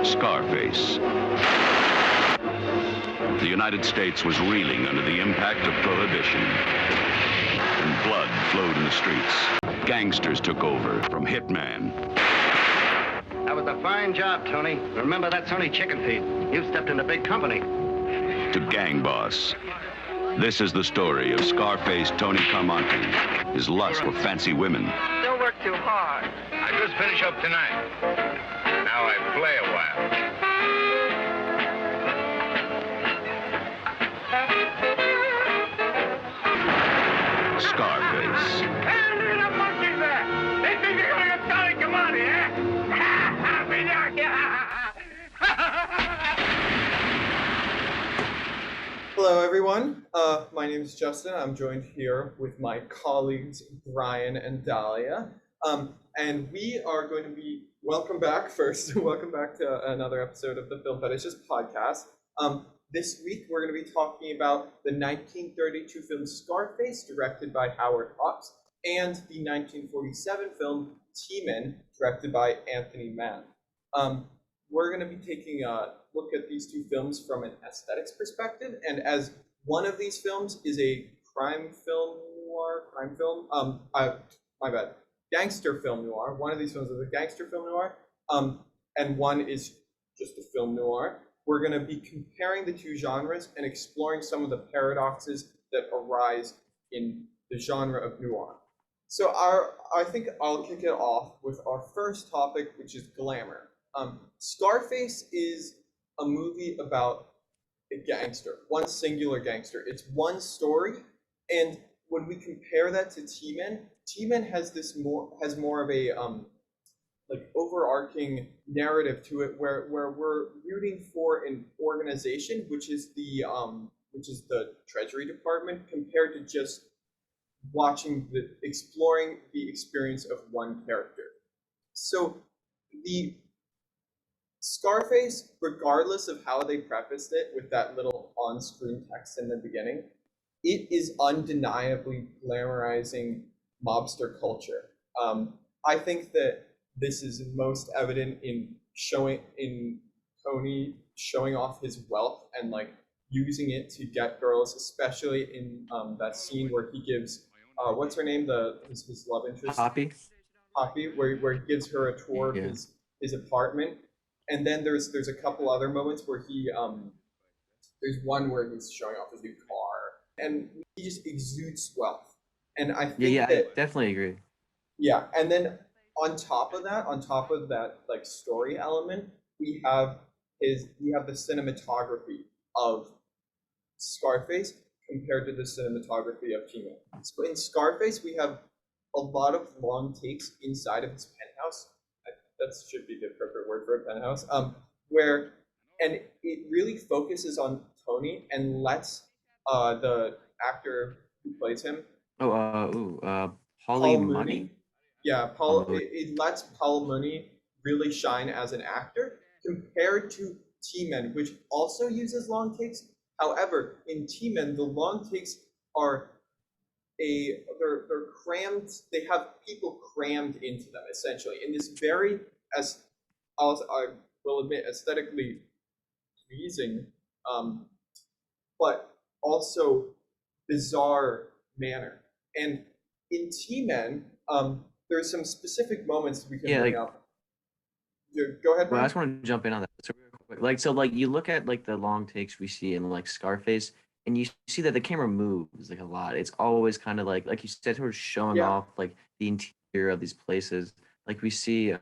Scarface. The United States was reeling under the impact of prohibition, and blood flowed in the streets. Gangsters took over from hitman. That was a fine job, Tony. Remember, that's only chicken feed. You've stepped into big company. To gang boss. This is the story of Scarface Tony Carmonte, his lust for fancy women. Don't work too hard. I just finish up tonight. Now I play a while. Scarface. Hey, look at the monkeys there! They think they're gonna get Tony Carmonte, eh? Hello, everyone. My name is Justin. I'm joined here with my colleagues Bryan and Dahlia, and we are going to be welcome back to another episode of the Film Fetishist podcast. This week we're going to be talking about the 1932 film Scarface, directed by Howard Hawks, and the 1947 film T-Men, directed by Anthony Mann. We're going to be taking a look at these two films from an aesthetics perspective, and as one of these films is a gangster film noir. One of these films is a gangster film noir, and one is just a film noir. We're going to be comparing the two genres and exploring some of the paradoxes that arise in the genre of noir. So I think I'll kick it off with our first topic, which is glamour. Scarface is a movie about a gangster, one singular gangster. It's one story, and when we compare that to T-Men, T-Men has more of a overarching narrative to it, where we're rooting for an organization, which is the Treasury Department, compared to just exploring the experience of one character. So the Scarface, regardless of how they prefaced it with that little on-screen text in the beginning, it is undeniably glamorizing mobster culture. I think that this is most evident in Tony showing off his wealth and using it to get girls, especially in that scene where he gives what's her name, his love interest, Poppy, where he gives her a tour of his apartment. And then there's a couple other moments where there's one where he's showing off his new car, and he just exudes wealth. And I think I definitely agree. Yeah, and then on top of that story element, we have the cinematography of Scarface compared to the cinematography of T-Men. So in Scarface, we have a lot of long takes inside of his penthouse. That should be the appropriate word for a penthouse. And it really focuses on Tony and lets the actor who plays him, Paul Mooney. Yeah, it lets Paul Mooney really shine as an actor compared to T-Men, which also uses long takes. However, in T-Men, the long takes are they're crammed. They have people crammed into them, essentially, in this very, as I will admit, aesthetically pleasing, but also bizarre manner. And in T-Men, there's some specific moments we can bring up. Go ahead, Brian. Well, I just want to jump in on that. So real quick, you look at the long takes we see in Scarface, and you see that the camera moves a lot. It's always kind of like you said, sort of showing off the interior of these places. We see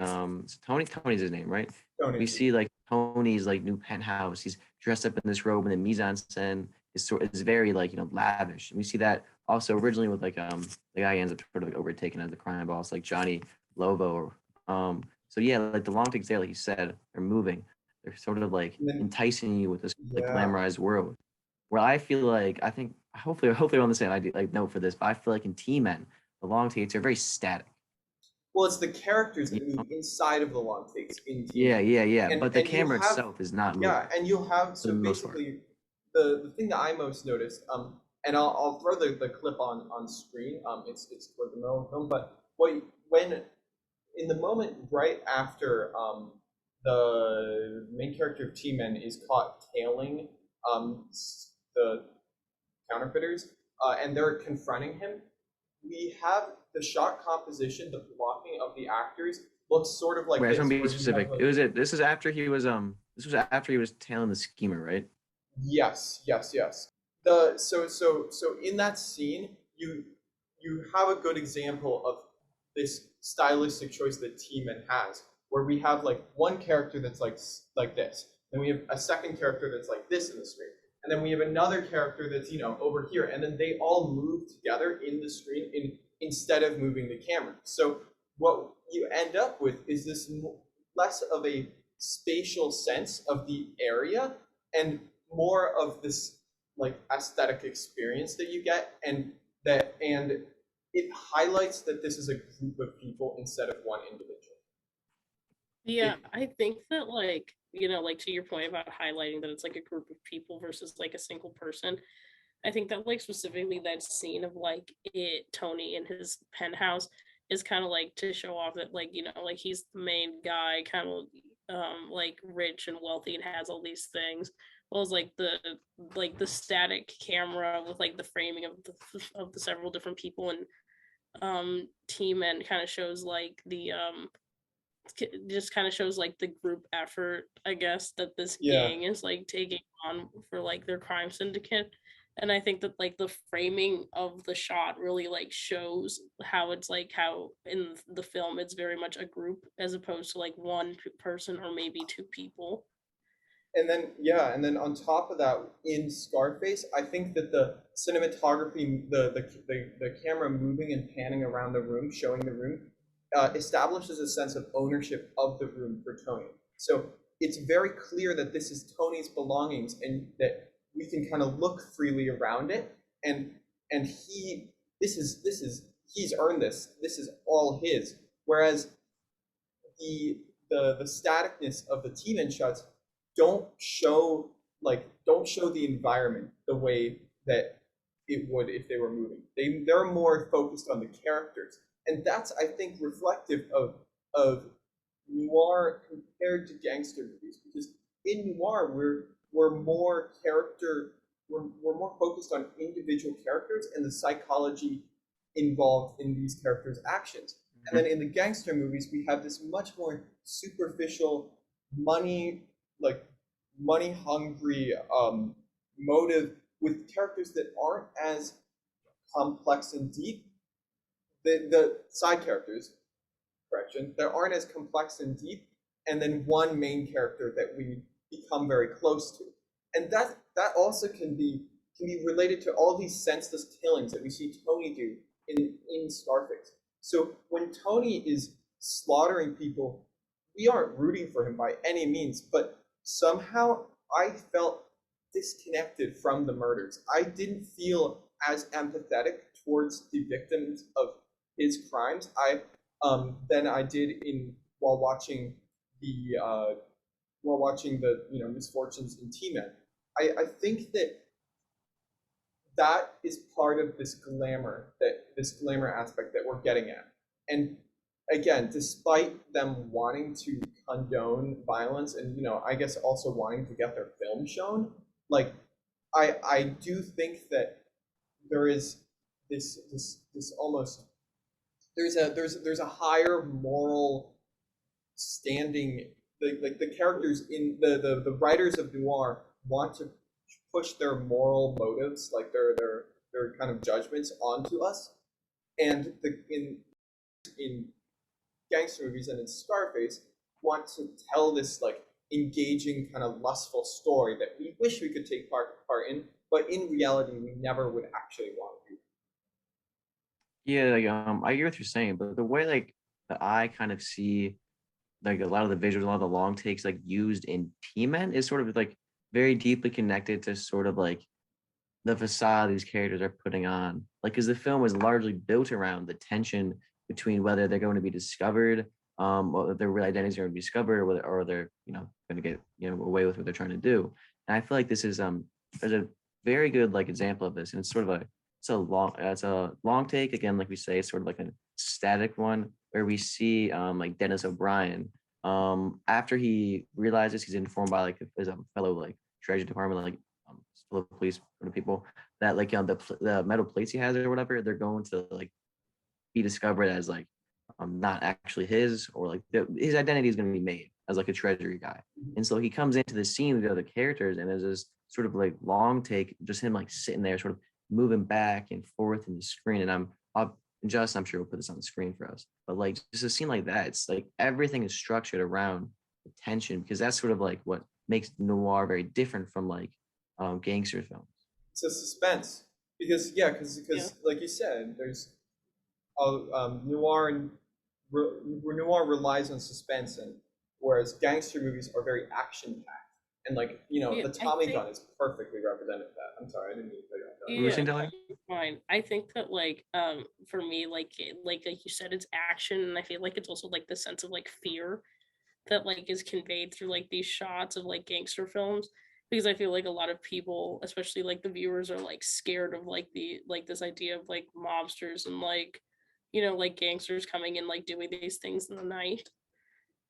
Tony's his name, right? Tony. We see Tony's new penthouse. He's dressed up in this robe, and the mise en scène is very lavish. And we see that also originally with the guy ends up sort of overtaken as the crime boss, Johnny Lobo. So the long takes there, like you said, are moving. They're sort of enticing you with this glamorized world. Where I feel hopefully we're on the same note for this, but I feel in T-Men, the long takes are very static. Well, it's the characters that move inside of the long takes in T-Men. Yeah. But the camera itself is not moving. Yeah, and you'll have, so basically, the thing that I most noticed, and I'll throw the clip on screen, it's toward the middle of the film, but when in the moment right after the main character of T-Men is caught tailing the counterfeiters, and they're confronting him. We have the shot composition, the blocking of the actors looks sort of like Wait, I just this. want to be Where you specific. have It was it. This is after he was This was after he was tailing the schemer, right? yes, yes, yes. So in that scene, you have a good example of this stylistic choice that T-Man has, where we have like one character that's like this, then we have a second character that's like this in the screen, and then we have another character that's over here, and then they all move together in the screen instead of moving the camera. So what you end up with is this less of a spatial sense of the area and more of this like aesthetic experience that you get, and it highlights that this is a group of people instead of one individual. Yeah, I think that like to your point about highlighting that it's like a group of people versus like a single person. I think that like specifically that scene of like Tony in his penthouse is kind of like to show off that like like he's the main guy, kind of like rich and wealthy and has all these things. Well, as like the static camera with like the framing of the several different people and team, and kind of shows like the just kind of shows like the group effort, I guess, that this gang is like taking on for like their crime syndicate. And I think that like the framing of the shot really like shows how it's like how in the film it's very much a group as opposed to like one person or maybe two people. And then on top of that, in Scarface, I think that the cinematography, the camera moving and panning around the room, showing the room, establishes a sense of ownership of the room for Tony. So it's very clear that this is Tony's belongings, and that we can kind of look freely around it. And he's earned this. This is all his. Whereas the staticness of the T-Men shots don't show the environment the way that it would if they were moving. They're more focused on the characters, and that's, I think, reflective of noir compared to gangster movies, because in noir we're more focused on individual characters and the psychology involved in these characters' actions. And then in the gangster movies, we have this much more superficial, money hungry motive with characters that aren't as complex and deep. The side characters, that aren't as complex and deep, and then one main character that we become very close to. And that also can be related to all these senseless killings that we see Tony do in Scarface. So when Tony is slaughtering people, we aren't rooting for him by any means, but somehow I felt disconnected from the murders. I didn't feel as empathetic towards the victims of his crimes than I did while watching the misfortunes in T-Men. I think that is part of this glamour aspect that we're getting at. And again, despite them wanting to condone violence and I guess also wanting to get their film shown, like I do think that there is this almost there's a higher moral standing. Like the characters in the writers of noir want to push their moral motives, like their kind of judgments onto us, and in gangster movies and in Scarface want to tell this like engaging kind of lustful story that we wish we could take part in, but in reality we never would actually want to do. Yeah, like, I hear what you're saying, but the way like that I kind of see like a lot of the visuals, a lot of the long takes like used in T-Men is sort of like very deeply connected to sort of like the facade these characters are putting on. Like, because the film is largely built around the tension between whether they're going to be discovered, or their real identities are going to be discovered, or they're going to get away with what they're trying to do. And I feel like this is there's a very good like example of this, and it's sort of it's a long take again, like we say, it's sort of like a static one where we see like Dennis O'Brien After he realizes he's informed by like his fellow like treasury department, like fellow police people, that like the metal plates he has or whatever, they're going to like be discovered as like not actually his, or like his identity is going to be made as like a treasury guy. And so he comes into the scene with the other characters, and there's this sort of like long take, just him like sitting there, sort of moving back and forth in the screen. And I'm sure we'll put this on the screen for us, but like just a scene like that, it's like everything is structured around the tension, because that's sort of like what makes noir very different from like gangster films. It's a suspense because like you said, there's noir and noir relies on suspense, and whereas gangster movies are very action packed. And like the Tommy gun is perfectly represented that. I'm sorry, I didn't mean to cut you off. What were you saying, Dahlia? Fine. I think that like for me like you said, it's action, and I feel like it's also like the sense of like fear that like is conveyed through like these shots of like gangster films, because I feel like a lot of people, especially like the viewers, are like scared of like this idea of like mobsters and like like gangsters coming in like doing these things in the night.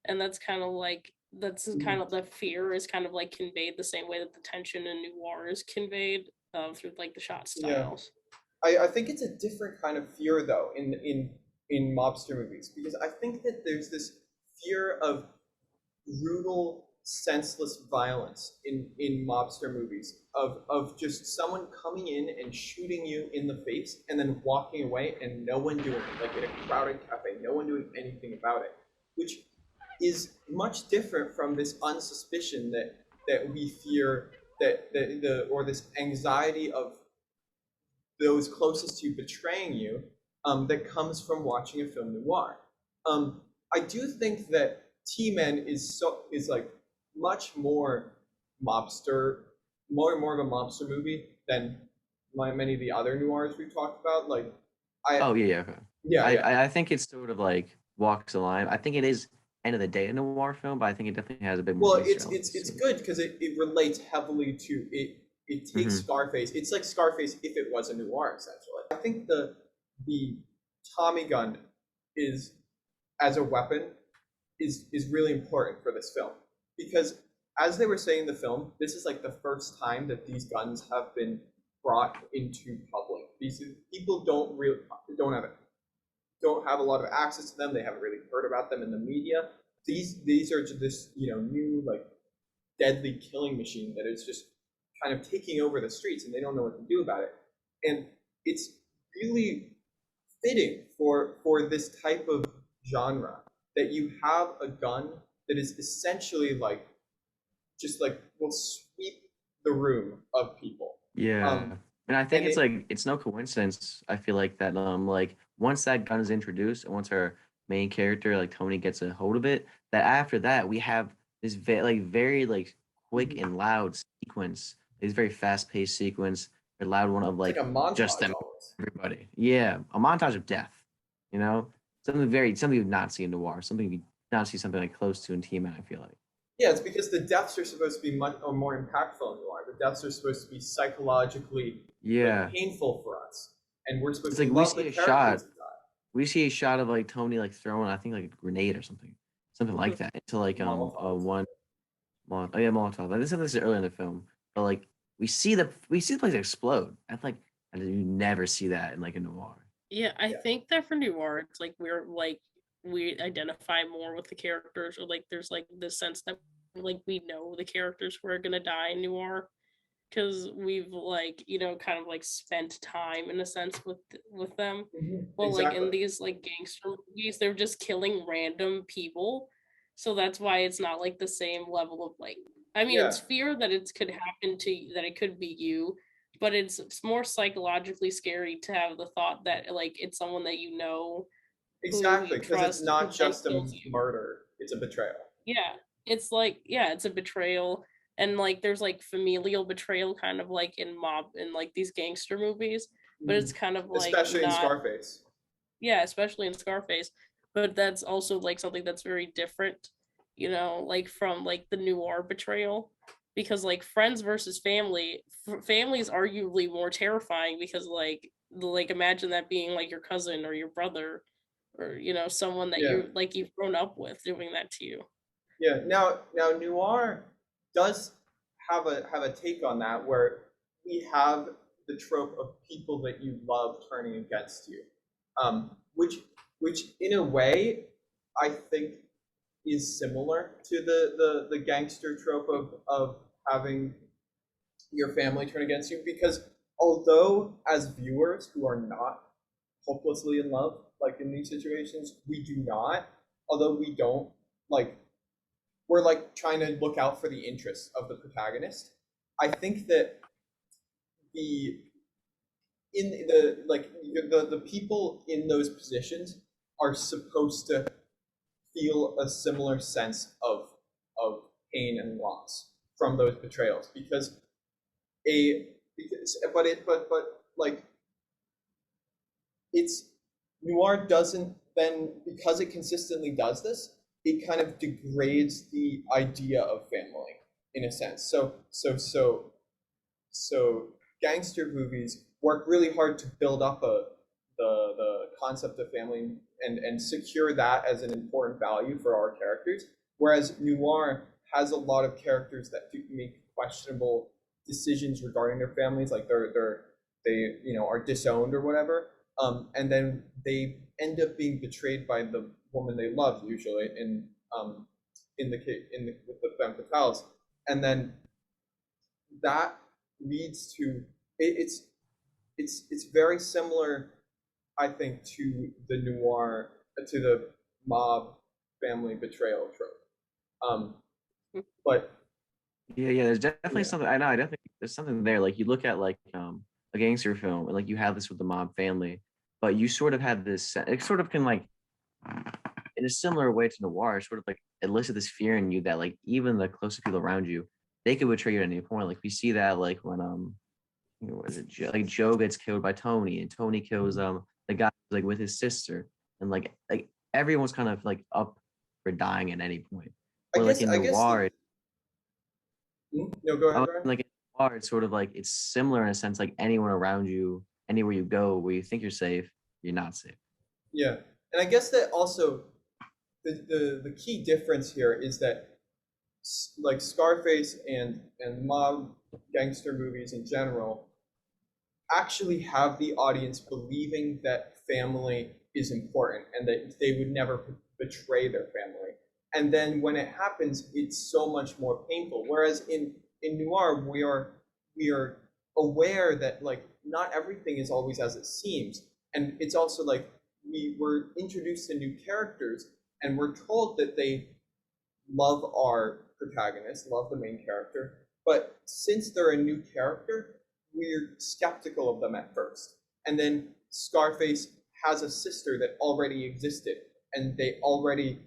And that's kind of like the fear is kind of like conveyed the same way that the tension in noir is conveyed through like the shot styles. I think it's a different kind of fear though in mobster movies, because I think that there's this fear of brutal, senseless violence in mobster movies of just someone coming in and shooting you in the face and then walking away and no one doing it, like in a crowded cafe, no one doing anything about it, which is much different from this unsuspicion that we fear, that this anxiety of those closest to you betraying you, that comes from watching a film noir. I do think that T-Men is like much more mobster, more of a mobster movie than many of the other noirs we've talked about. Like, I think it's sort of like walks the line. I think it is end of the day a noir film, but I think it definitely has a bit more. Well, it's good because it relates heavily to it. It takes Scarface. It's like Scarface if it was a noir, essentially. I think the Tommy gun is as a weapon is really important for this film, because as they were saying in the film, this is like the first time that these guns have been brought into public. These people don't have a lot of access to them. They haven't really heard about them in the media. These are just this new like deadly killing machine that is just kind of taking over the streets, and they don't know what to do about it. And it's really fitting for this type of genre that you have a gun that is essentially like just like will sweep the room of people. And I think it's no coincidence, I feel like, that like once that gun is introduced and once our main character like Tony gets a hold of it, that after that we have this very like quick and loud sequence, this very fast-paced sequence, a loud one of like a montage just them, almost. everybody. A montage of death, something you've not seen in noir, something you not see something like close to in T-Men, I feel like. Yeah, it's because the deaths are supposed to be much more impactful in noir. The deaths are supposed to be psychologically painful for us, and we're supposed to love the characters that die. We see a shot of like Tony like throwing, I think, like a grenade or something like that into like Molotov. This is early in the film, but like we see the place explode. I think you never see that in like a noir. I think that for noir, it's like we identify more with the characters, or like there's like this sense that like we know the characters who are gonna die in noir, because we've like kind of like spent time in a sense with them. Well, exactly. Like in these like gangster movies, they're just killing random people, so that's why it's not like the same level of like, I mean, it's fear that it could happen to you, that it could be you, but it's more psychologically scary to have the thought that like it's someone that exactly, because it's not just a murder, it's a betrayal. It's like it's a betrayal. And like there's like familial betrayal kind of like in like these gangster movies, but it's kind of like especially in Scarface. Especially in Scarface, but that's also like something that's very different, like from like the noir betrayal, because like friends versus family is arguably more terrifying, because like imagine that being like your cousin or your brother or someone that you've grown up with doing that to you. Yeah. Now noir does have a take on that where we have the trope of people that you love turning against you, which in a way I think is similar to the gangster trope of having your family turn against you, because although as viewers who are not hopelessly in love like in these situations, we do not, although we don't, like, we're like trying to look out for the interests of the protagonist. I think that the in the like the people in those positions are supposed to feel a similar sense of pain and loss from those betrayals, because a because but like it's noir doesn't then, because it consistently does this, it kind of degrades the idea of family in a sense. So gangster movies work really hard to build up the concept of family and secure that as an important value for our characters. Whereas noir has a lot of characters that do make questionable decisions regarding their families, like they are disowned or whatever, and then they end up being betrayed by the woman they love, usually in the case with the femme fatales, and then that leads to it's very similar, I think, to the noir, to the mob family betrayal trope. But Yeah, there's definitely yeah, something. I know. I definitely there's something there. Like you look at like a gangster film, and like you have this with the mob family, but you sort of have this. It sort of can like in a similar way to noir, sort of like elicit this fear in you that like even the closest people around you, they could betray you at any point. Like we see that like when what is it? Like Joe gets killed by Tony, and Tony kills the guy like with his sister, and like everyone's kind of like up for dying at any point. Where like in I guess noir, no, go ahead, Brian. like in noir, it's sort of like it's similar in a sense. Like anyone around you, anywhere you go, where you think you're safe, you're not safe. Yeah, and I guess that also the key difference here is that like Scarface and mob gangster movies in general actually have the audience believing that family is important and that they would never betray their family. And then when it happens, it's so much more painful. Whereas in noir, we are aware that like not everything is always as it seems, and it's also like we were introduced to new characters and we're told that they love our protagonist, love the main character, but since they're a new character, we're skeptical of them at first. And then Scarface has a sister that already existed, and they already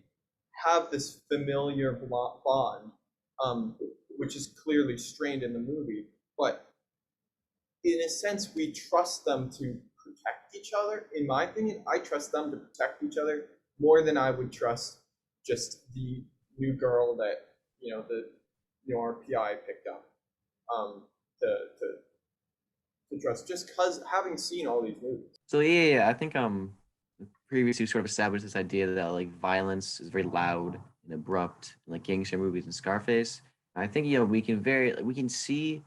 have this familiar bond, which is clearly strained in the movie. But in a sense, we trust them to protect each other. In my opinion, I trust them to protect each other more than I would trust just the new girl that our PI picked up, to trust, just because having seen all these movies. So yeah, I think previously sort of established this idea that like violence is very loud and abrupt in like gangster movies and Scarface. And I think we can see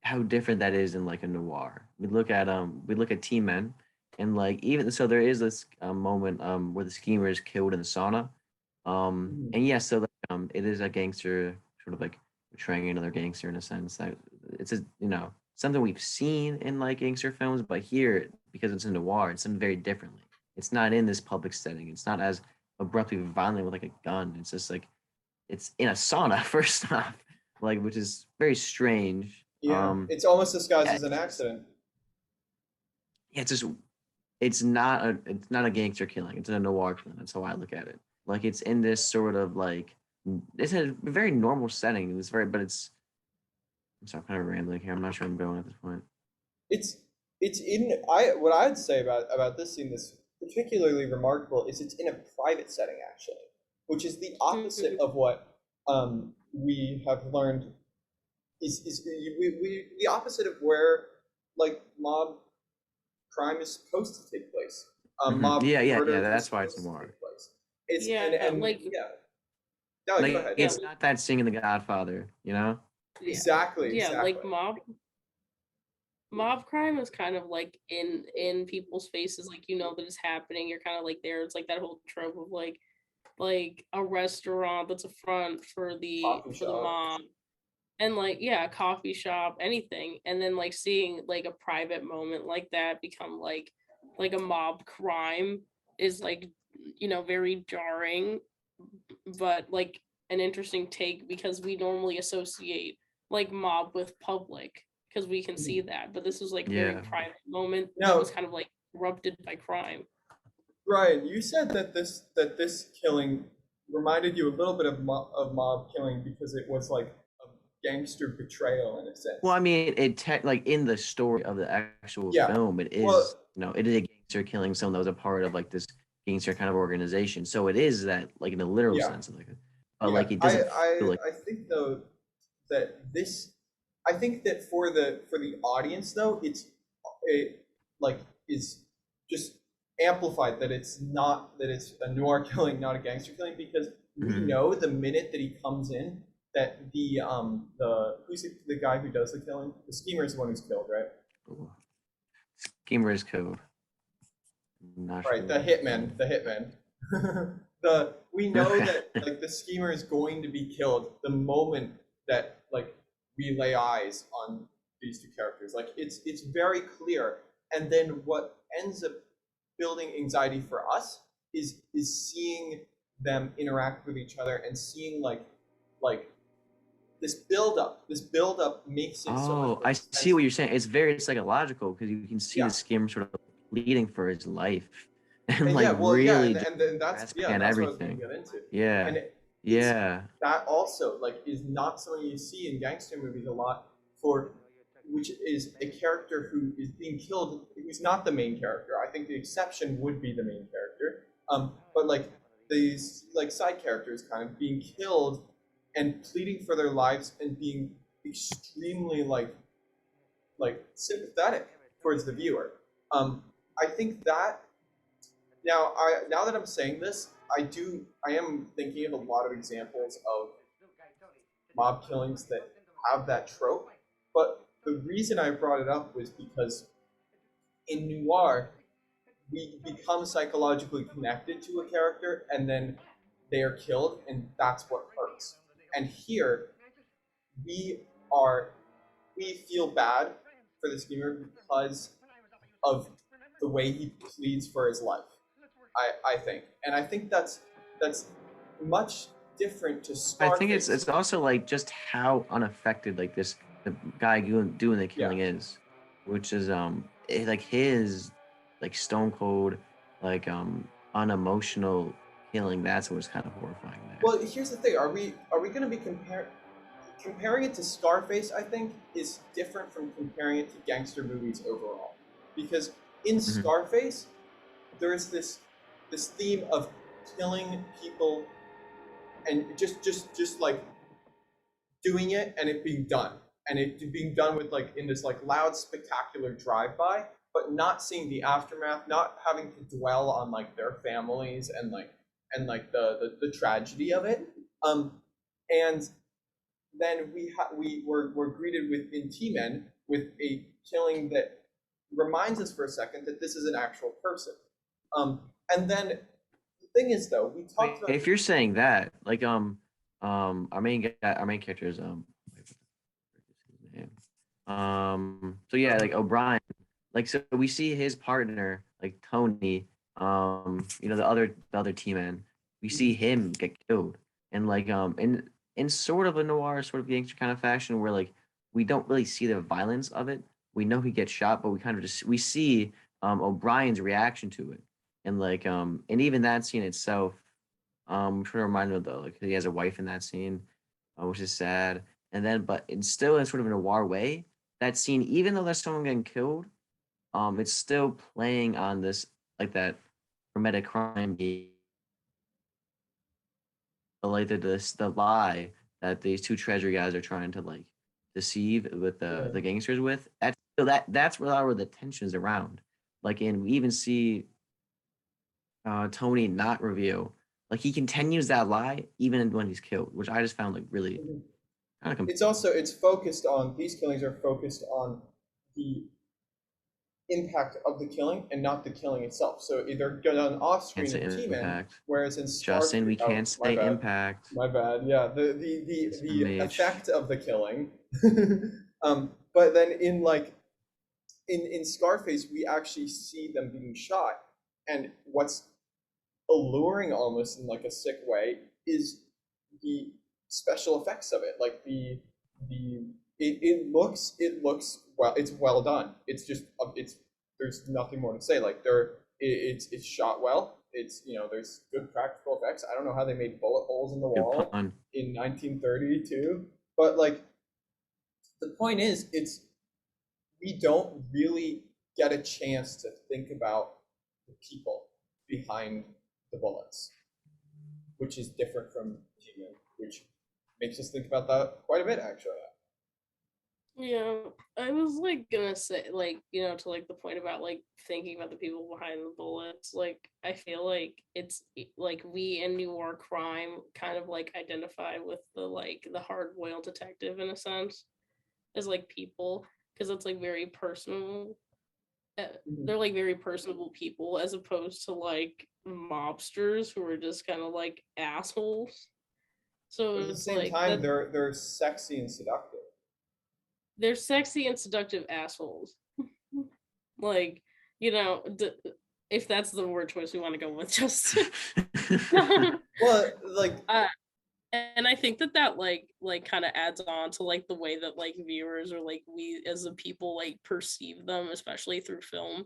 how different that is in like a noir. We look at Team Men, and like even so there is this moment where the schemer is killed in the sauna. And yes, so like, it is a gangster sort of like portraying another gangster in a sense that it's a something we've seen in like gangster films, but here because it's a noir, it's done very differently. It's not in this public setting. It's not as abruptly violent with like a gun. It's just like it's in a sauna first off, like which is very strange. Yeah, it's almost disguised Yeah, as an accident. yeah, it's not a gangster killing. It's a noir killing. That's how I look at it. Like it's in this sort of like it's a very normal setting. I'm sorry, I'm kind of rambling here. I'm not sure I'm going at this point. It's what I'd say about this scene that's particularly remarkable is it's in a private setting actually, which is the opposite of what we have learned is the opposite of where like mob crime is supposed to take place. Mob Yeah. murder is That's why it's supposed to noir. take place. It's Yeah, and like yeah. No, Like go ahead. it's not that scene in The Godfather, you know? Yeah. Exactly. Yeah, like Exactly. mob crime is kind of like in people's faces, like you know that it's happening. You're kind of like there. It's like that whole trope of like a restaurant that's a front for Coffee the shop. mob, and like yeah, a coffee shop, anything, and then like seeing like a private moment like that become like a mob crime is like you know very jarring, but like an interesting take because we normally associate like mob with public because we can see that, but this was like a very Yeah. private moment that Now, was kind of like corrupted by crime. Brian, you said that this killing reminded you a little bit of mob killing because it was like a gangster betrayal in a Well, I sense. mean, like in the story of the actual Yeah. film, it is, Well, it is a gangster killing someone that was a part of like this gangster kind of organization. So it is that like in a literal yeah. sense of like, but Yeah. like it I doesn't feel I like I think though that this I think that for the audience though it like is just amplified that it's a noir killing, not a gangster killing, because we Mhm. know the minute that he comes in that the who's the guy who does the killing? The schemer is the one who's killed, right? Ooh. Schemer's Code. Not sure Right, what you're saying. the hitman. The we know Okay. that like the schemer is going to be killed the moment that like we lay eyes on these two characters. Like it's very clear. And then what ends up building anxiety for us is seeing them interact with each other and seeing like this build up. This build up makes it so much Oh, more I see what suspenseful. you're saying. It's very psychological because you can see the Yeah. Skimmer sort of pleading for his life and And like yeah, well, yeah, really and just and then grasping at that's what I was going to everything. get into. Yeah. And it's Yeah. that also like is not something you see in gangster movies a lot for, which is a character who is being killed who's not the main character. I think the exception would be the main character. But like these like side characters kind of being killed and pleading for their lives and being extremely like sympathetic towards the viewer. I think that now that I'm saying this, I am thinking of a lot of examples of mob killings that have that trope. But the reason I brought it up was because in noir, we become psychologically connected to a character and then they are killed, and that's what hurts. And here, we are we feel bad for the schemer because of the way he pleads for his life. I think, and I think that's much different to I think Scarface. it's also like just how unaffected like the guy doing the Yeah. killing is, which is like his like stone cold like unemotional killing. That's what's kind of horrifying there. Well, here's the thing: are we going to be comparing it to Scarface? I think is different from comparing it to gangster movies overall, because in Hmm. Scarface, there's this theme of killing people and just like doing it and it being done and it being done with like in this like loud spectacular drive-by, but not seeing the aftermath, not having to dwell on like their families and the tragedy of it. And then we're greeted with in T-Men with a killing that reminds us for a second that this is an actual person. um and then the thing is though, we talked about If you're saying that, like our main character is wait, what the frick is his name? So yeah, like O'Brien, like so we see his partner like Tony, the other team man, we see him get killed, and like in sort of a noir sort of gangster kind of fashion where like we don't really see the violence of it. We know he gets shot, but we kind of just we see O'Brien's reaction to it, and like and even that scene itself, trying to remind him though, like he has a wife in that scene, which is sad. And then, but it's still in sort of a noir way. That scene, even though there's someone getting killed, it's still playing on this like that hermetic crime, like the lie that these two treasury guys are trying to like deceive with the gangsters with. That's where a lot of the tensions around. Like, and we even see Tony not reveal like he continues that lie even when he's killed, which I just found like really kind of It's focused on, these killings are focused on the impact of the killing and not the killing itself. So they're done off screen in T-Men, impact. whereas in Justin, we Scarface, can't my say bad. impact. My bad. Yeah, the Mage. effect of the killing. But then in like in Scarface, we actually see them being shot, and what's alluring almost in like a sick way is the special effects of it. Like it looks well. It's well done. It's just there's nothing more to say. Like it's shot well. It's, you know, there's good practical effects. I don't know how they made bullet holes in the wall in 1932, but like the point is, we don't really get a chance to think about the people behind the bullets, which is different from T-Men, which makes us think about that quite a bit, actually. Yeah, I was like gonna say, like, you know, to like the point about like thinking about the people behind the bullets. Like, I feel like it's like we in noir crime kind of like identify with the hard boiled detective in a sense as like people, because it's like very personal. They're like very personable people as opposed to like mobsters who are just kind of like assholes. So But at the it's same like time, that they're sexy and seductive. they're sexy and seductive assholes. Like, you know, if that's the word choice we want to go with, just Well, like and I think that like kind of adds on to like the way that like viewers or like we as a people like perceive them, especially through film.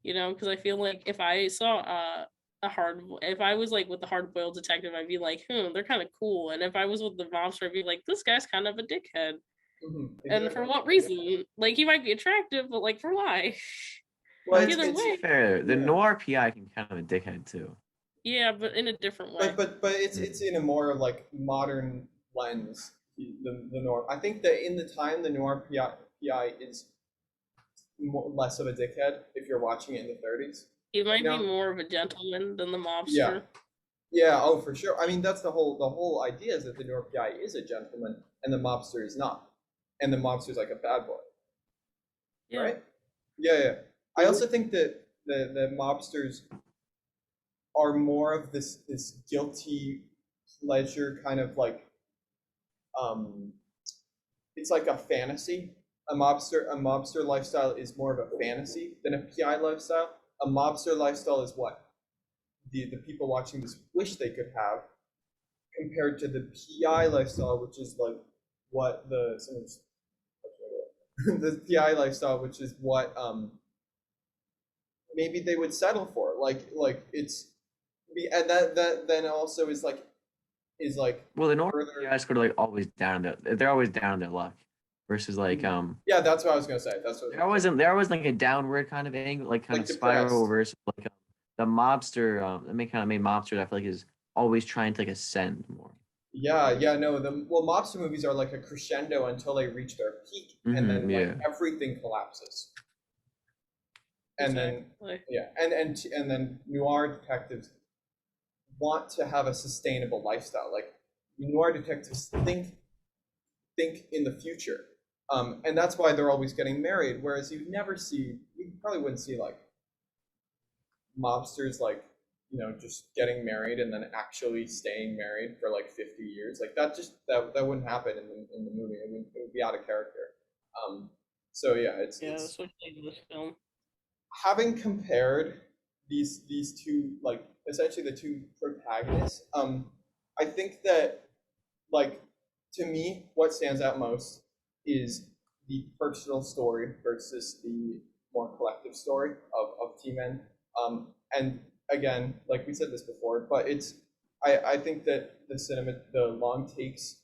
You know, because I feel like if I saw if I was like with the hard boiled detective, I'd be like, they're kind of cool. And if I was with the mobster, I'd be like, this guy's kind of a dickhead. And for what reason? Like, he might be attractive, but like, for why? well, Either way. Fair. The yeah. noir PI can kind of a dickhead too. Yeah, but in a different way. But it's in a more like modern lens. The noir. I think that in the time the noir PI is less of a dickhead if you're watching it in the 30s. He might You know? be more of a gentleman than the mobster. Yeah. Yeah, oh, for sure. I mean, that's the whole idea, is that the noir PI is a gentleman and the mobster is not, and the mobster is like a bad boy, Yeah. right? Yeah. I also think that the mobsters are more of this guilty pleasure kind of like, it's like a fantasy. A mobster lifestyle is more of a fantasy than a PI lifestyle. A mobster lifestyle is what the people watching this wish they could have, compared to the PI lifestyle, which is like what the PI lifestyle, which is what maybe they would settle for. Like it's, and that then also is like well, the noir further. PI sort of like always they're always down on their luck, versus like yeah, that's what I was gonna say. That's what there always like a downward kind of angle, like kind like of spiral, depressed. versus like the mobster. That kind of made mobsters, I feel like, is always trying to like ascend more. Yeah, no, mobster movies are like a crescendo until they reach their peak, and then like everything collapses. And exactly. and then noir detectives want to have a sustainable lifestyle. Like, noir detectives think in the future, and that's why they're always getting married. Whereas you probably wouldn't see like mobsters like, you know, just getting married and then actually staying married for like 50 years. Like that wouldn't happen in the movie. It would be out of character. So yeah, especially in this film. Having compared these two, like essentially the two protagonists, I think that, like, to me, what stands out most is the personal story versus the more collective story of T-Men. And again, like we said this before, but I think that the long takes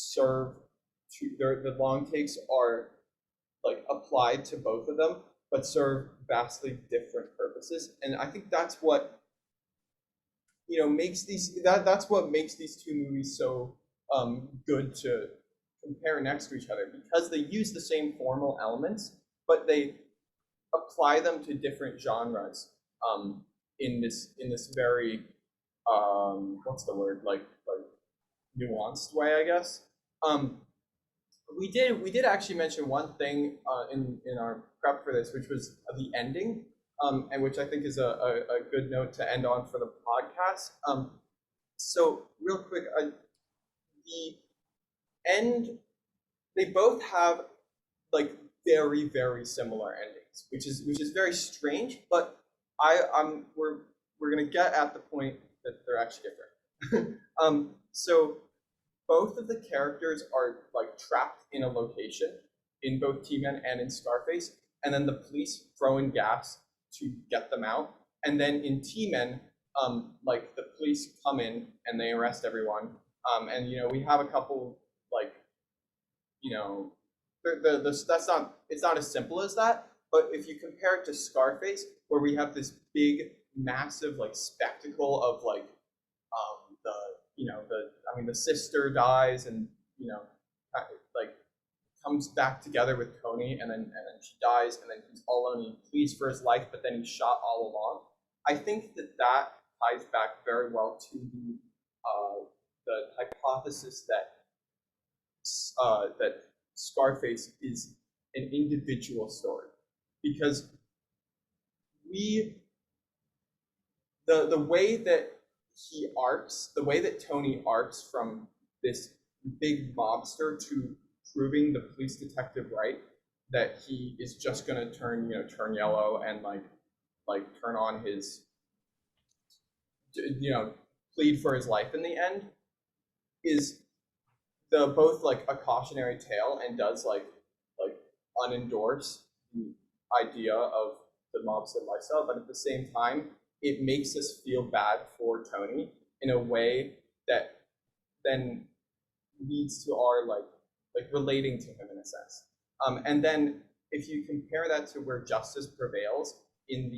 the long takes are like applied to both of them, but serve vastly different purposes. And I think that's what, you know, makes that's what makes these two movies so good to compare next to each other, because they use the same formal elements, but they apply them to different genres in this very what's the word, like nuanced way, I guess. Um, we did actually mention one thing in our prep for this, which was the ending, and which I think is a good note to end on for the podcast. So real quick, the end, they both have like very similar endings, which is very strange. But we're gonna get at the point that they're actually different. So both of the characters are like trapped in a location in both T-Men and in Scarface, and then the police throw in gas to get them out. And then in T-Men, like the police come in and they arrest everyone. And we have a couple like that's not it's not as simple as that. But if you compare it to Scarface, where we have this big, massive like spectacle of like the the sister dies and like comes back together with Tony, and then she dies, and then he's all alone. He pleads for his life, but then he's shot all along. I think that ties back very well to the hypothesis that Scarface is an individual story, because the way that the way that Tony arcs from this big mobster to proving the police detective right, that he is just gonna turn yellow and like turn on his plead for his life in the end, is both like a cautionary tale and does like unendorse the idea of the mobster lifestyle, but at the same time it makes us feel bad for Tony in a way that then leads to our like relating to him in a sense. And then if you compare that to where justice prevails in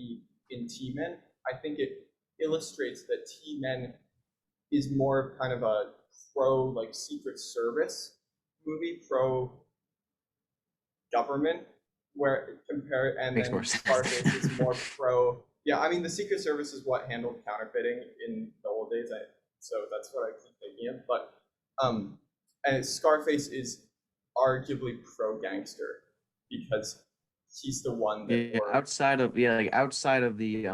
T-Men, I think it illustrates that T-Men is more kind of a pro like Secret Service movie, pro government, where compare and Makes then more sense. Scarface is more pro. Yeah, I mean the Secret Service is what handled counterfeiting in the old days, so that's what I keep thinking of. But and Scarface is arguably pro gangster because he's the one that outside of the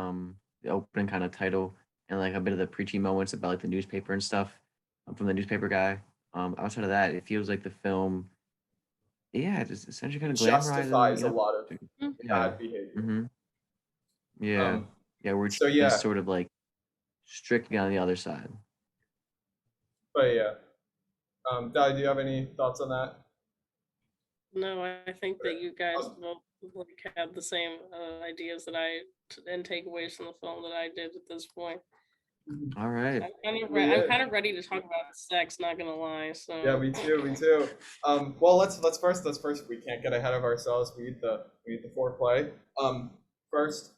opening kind of title and like a bit of the preachy moments about like the newspaper and stuff from the newspaper guy. Outside of that, it feels like the film, just essentially kind of justifies glamorizing, a lot of bad behavior. Mm-hmm. Yeah, we're so just sort of like strictly on the other side. But yeah, Dahlia, do you have any thoughts on that? No, I think that you guys both like had the same ideas that and takeaways from the film that I did at this point. All right. I'm kind of ready to talk about sex. Not gonna lie. So yeah, me too. Well, let's first. We can't get ahead of ourselves. We need the foreplay. First,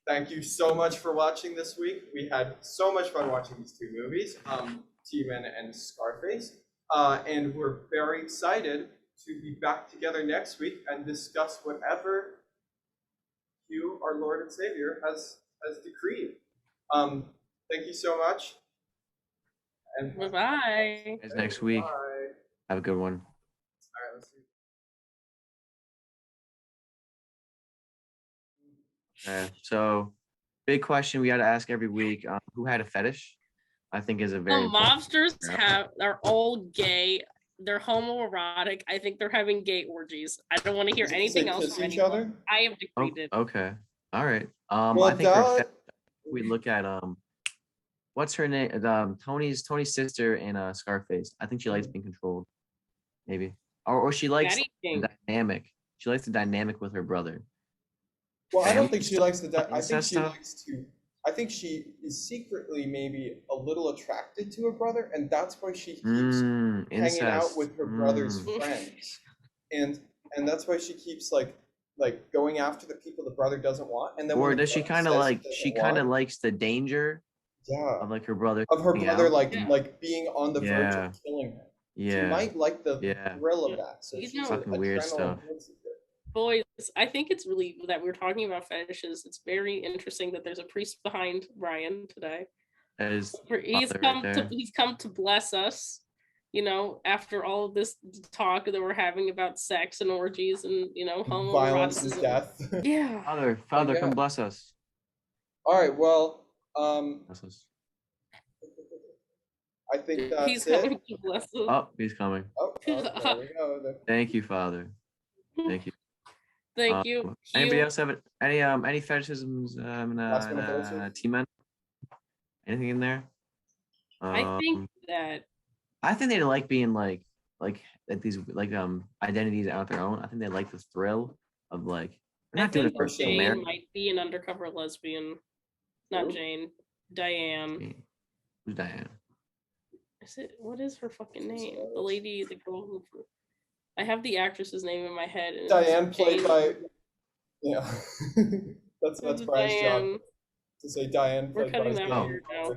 thank you so much for watching this week. We had so much fun watching these two movies, T-Men and Scarface, and we're very excited to be back together next week and discuss whatever you, our Lord and Savior, has decreed. Thank you so much. And bye-bye. Next week. Bye. Have a good one. All right, let's see. So, big question we got to ask every week: who had a fetish? I think is a very the mobsters are all gay. They're homoerotic. I think they're having gay orgies. I don't want to hear anything else from anyone. Other? I have decreed it. Okay. All right. Well, I think we look at what's her name? Tony's sister in Scarface. I think she likes being controlled. Maybe. Or she likes the dynamic. She likes the dynamic with her brother. Well, I don't think she likes I think she is secretly maybe a little attracted to her brother, and that's why she keeps hanging out with her brother's friends, and that's why she keeps like going after the people the brother doesn't want. And then, or does she kind of likes the danger? Yeah, of like her brother, like being on the verge of killing her. Yeah, she might like the thrill of that. So she's fucking weird stuff. Boys, I think it's really that we're talking about fetishes. It's very interesting that there's a priest behind Bryan today. his He's father come right to there. he's come to bless us. You know, after all of this talk that we're having about sex and orgies and Violence and homoeroticism. death. Yeah. Father, yeah. come bless us. All right. Well, Bless us. I think He's that's it. coming to bless us. Oh, he's coming. Oh, there we go. Thank you, Father. Thank you. Thank you. Anybody Hugh. else have any fetishisms Last minute bullshit. T-Men? Anything in there? I think that I think they like being like these identities out their own. I think they like the thrill of like they're I not doing it think for that being Jane married. might be an undercover lesbian. Not Who? Jane. Diane. Who's Diane? What is her fucking name? The lady, the girl who I have the actress's name in my head. And Diane it's played Jane. by. Yeah. that's It's Brian's job Diane. to say Diane We're played by cutting that Jane. weird now.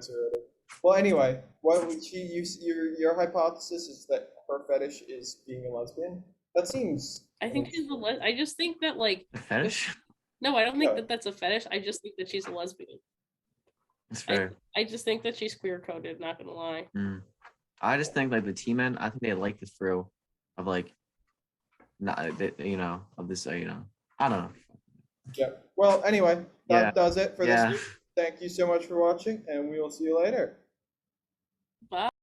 Well, anyway, what would your hypothesis is that her fetish is being a lesbian? That seems. I think she's a I just think that like A fetish? no, I don't think No. that that's a fetish. I just think that she's a lesbian. It's fair. I just think that she's queer coded. Not gonna lie. I just think like the T-Men. I think they like the thrill of like, not of this. I don't know. Yeah. Well, anyway, that Yeah. does it for Yeah. this week. Thank you so much for watching, and we will see you later. Bye.